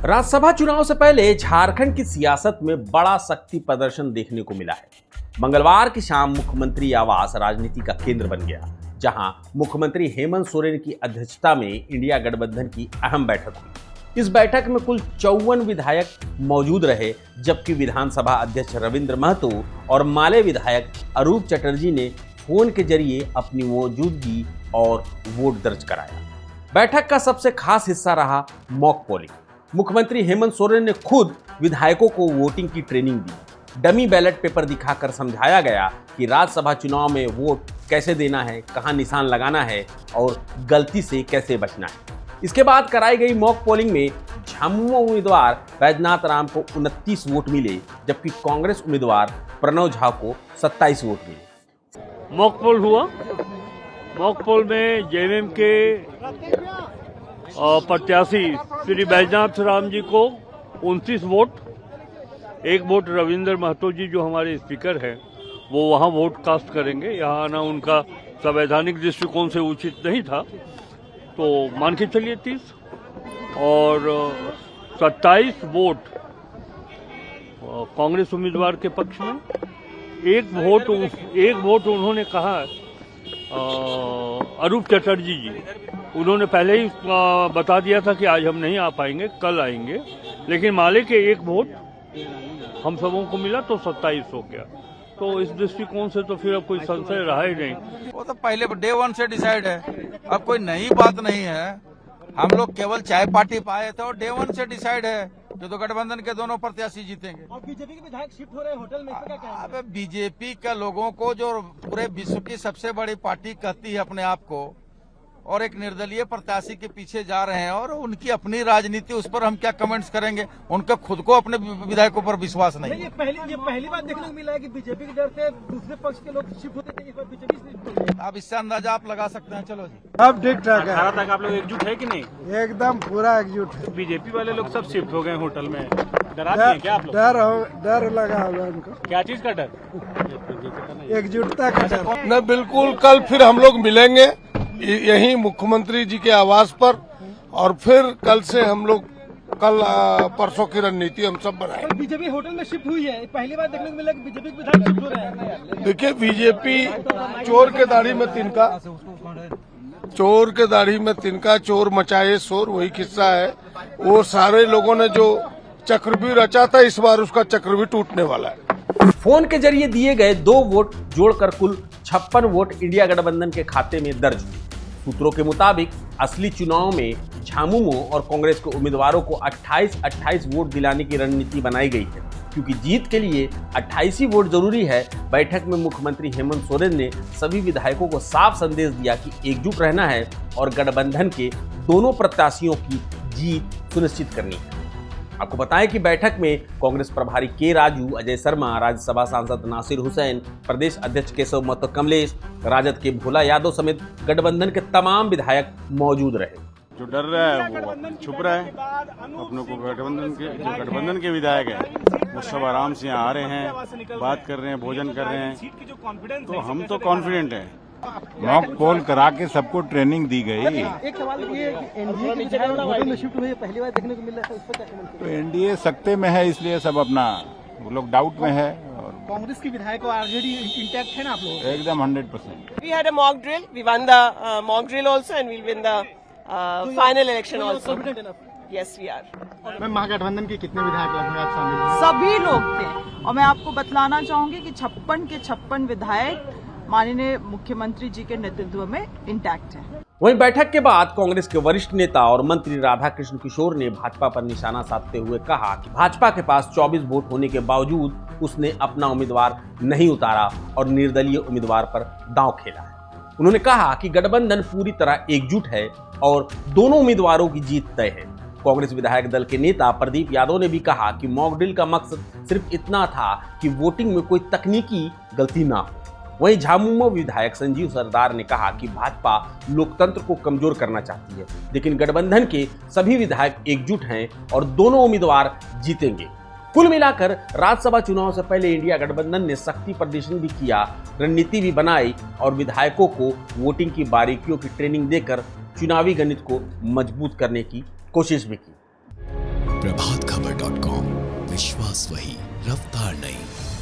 राज्यसभा चुनाव से पहले झारखंड की सियासत में बड़ा शक्ति प्रदर्शन देखने को मिला है। मंगलवार की शाम मुख्यमंत्री आवास राजनीति का केंद्र बन गया, जहां मुख्यमंत्री हेमंत सोरेन की अध्यक्षता में इंडिया गठबंधन की अहम बैठक हुई। इस बैठक में कुल 54 विधायक मौजूद रहे, जबकि विधानसभा अध्यक्ष रविंद्र महतो और माले विधायक अरूप चटर्जी ने फोन के जरिए अपनी मौजूदगी और वोट दर्ज कराया। बैठक का सबसे खास हिस्सा रहा मॉक पोलिंग। मुख्यमंत्री हेमंत सोरेन ने खुद विधायकों को वोटिंग की ट्रेनिंग दी। डमी बैलेट पेपर दिखाकर समझाया गया कि राज्यसभा चुनाव में वोट कैसे देना है, कहां निशान लगाना है और गलती से कैसे बचना है। इसके बाद कराई गई मॉक पोलिंग में झामुमो उम्मीदवार बैजनाथ राम को 29 वोट मिले, जबकि कांग्रेस उम्मीदवार प्रणव झा को 27 वोट मिले। मॉक पोल हुआ। मॉक पोल में जेएमएम के प्रत्याशी श्री बैजनाथ राम जी को 29 वोट, 1 वोट रविंद्र महतो जी जो हमारे स्पीकर हैं वो वहां वोट कास्ट करेंगे। यहाँ आना उनका संवैधानिक दृष्टिकोण से उचित नहीं था, तो मान के चलिए 30 और 27 वोट कांग्रेस उम्मीदवार के पक्ष में। एक वोट उन्होंने कहा अरूप चटर्जी जी, उन्होंने पहले ही बता दिया था कि आज हम नहीं आ पाएंगे, कल आएंगे, लेकिन माले के 1 वोट हम सबों को मिला तो 27 हो गया। तो इस दृष्टिकोण से तो फिर अब कोई संशय रहा ही नहीं। वो तो पहले डे 1 से डिसाइड है, अब कोई नई बात नहीं है। हम लोग केवल चाय पार्टी पाए थे और डे 1 से डिसाइड है जो तो गठबंधन के दोनों प्रत्याशी जीतेंगे। और बीजेपी के विधायक शिफ्ट हो रहे हैं होटल में, क्या कहेंगे? अब बीजेपी के लोगों को जो पूरे विश्व की सबसे बड़ी पार्टी कहती है अपने आप को, और एक निर्दलीय प्रत्याशी के पीछे जा रहे हैं और उनकी अपनी राजनीति, उस पर हम क्या कमेंट्स करेंगे। उनका खुद को अपने विधायकों पर विश्वास नहीं। ये पहली बार देखने को मिला है कि बीजेपी के डर से दूसरे पक्ष के लोग शिफ्ट होते थे, इस बार बीजेपी शिफ्ट हो गई। आप इससे अंदाजा आप लगा सकते हैं। चलो जी, अब ठीक ठाक है। 18 तक आप लोग एकजुट है कि नहीं? एकदम पूरा एकजुट है। बीजेपी वाले लोग सब शिफ्ट हो गए होटल में, डराते हैं क्या आप लोग? डर लगा होगा उनको। क्या चीज का डर? एकजुटता का डर। न बिल्कुल, कल फिर हम लोग मिलेंगे यहीं मुख्यमंत्री जी के आवास पर, और फिर कल से हम लोग परसों की रणनीति हम सब बनाएंगे। बीजेपी होटल में शिफ्ट हुई है, पहली बार देखने को मिला कि बीजेपी के विधायक शिफ्ट हो रहे हैं। देखिए, बीजेपी चोर के दाढ़ी में तिनका, चोर के दाढ़ी में तिनका, चोर मचाए शोर, वही किस्सा है। वो सारे लोगों ने जो चक्रव्यूह रचा था, इस बार उसका चक्रव्यूह टूटने वाला है। फोन के जरिए दिए गए 2 वोट जोड़कर कुल 56 वोट इंडिया गठबंधन के खाते में दर्ज हुए। सूत्रों के मुताबिक असली चुनाव में झामुमो और कांग्रेस के उम्मीदवारों को 28 वोट दिलाने की रणनीति बनाई गई है। क्योंकि जीत के लिए 28 ही वोट जरूरी है, बैठक में मुख्यमंत्री हेमंत सोरेन ने सभी विधायकों को साफ संदेश दिया कि एकजुट रहना है और गठबंधन के दोनों प्रत्याशियों की जीत सुनिश्चित करनी है। आपको बताएं कि बैठक में कांग्रेस प्रभारी के राजू, अजय शर्मा, राज्यसभा सांसद नासिर हुसैन, प्रदेश अध्यक्ष केशव महतो कमलेश, राजद के भोला यादव समेत गठबंधन के तमाम विधायक मौजूद रहे। जो डर रहा है वो छुप रहा है। अपनों को गठबंधन के विधायक हैं वो सब आराम से यहाँ आ रहे हैं, बात कर रहे हैं, भोजन कर रहे हैं, तो हम तो कॉन्फिडेंट हैं। मॉक पोल करा के सबको ट्रेनिंग दी गई। एक सवाल ये है कि एनडीए के विधायक होटल में शिफ्ट हुई है, पहली बार देखने को मिल रहा है, उस पर क्या कमेंट तो एनडीए सत्ते में है, इसलिए सब अपना वो लोग डाउट में है। और कांग्रेस के विधायक ऑलरेडी इंटैक्ट है ना आप लोग? एकदम 100%। We had a mock drill. We won the mock drill also, and we'll win the final election also. Yes, we are. मैं महागठबंधन के कितने विधायक लगभग आज शामिल? सभी लोग थे, और मैं आपको बतलाना चाहूंगी कि 56 के 56 विधायक माननीय मुख्यमंत्री जी के नेतृत्व में इंटैक्ट हैं। वहीं बैठक के बाद कांग्रेस के वरिष्ठ नेता और मंत्री राधाकृष्ण किशोर ने भाजपा पर निशाना साधते हुए कहा कि भाजपा के पास 24 वोट होने के बावजूद उसने अपना उम्मीदवार नहीं उतारा और निर्दलीय उम्मीदवार पर दांव खेला है। उन्होंने कहा कि गठबंधन पूरी तरह एकजुट है और दोनों उम्मीदवारों की जीत तय है। कांग्रेस विधायक दल के नेता प्रदीप यादव ने भी कहा कि मॉक ड्रिल का मकसद सिर्फ इतना था कि वोटिंग में कोई तकनीकी गलती ना हो। वहीं झामुमो विधायक संजीव सरदार ने कहा कि भाजपा लोकतंत्र को कमजोर करना चाहती है, लेकिन गठबंधन के सभी विधायक एकजुट हैं और दोनों उम्मीदवार जीतेंगे। कुल मिलाकर राज्यसभा चुनाव से पहले इंडिया गठबंधन ने शक्ति प्रदर्शन भी किया, रणनीति भी बनाई और विधायकों को वोटिंग की बारीकियों की ट्रेनिंग देकर चुनावी गणित को मजबूत करने की कोशिश भी की। प्रभात खबर.com, विश्वास वही, रफ्तार नहीं।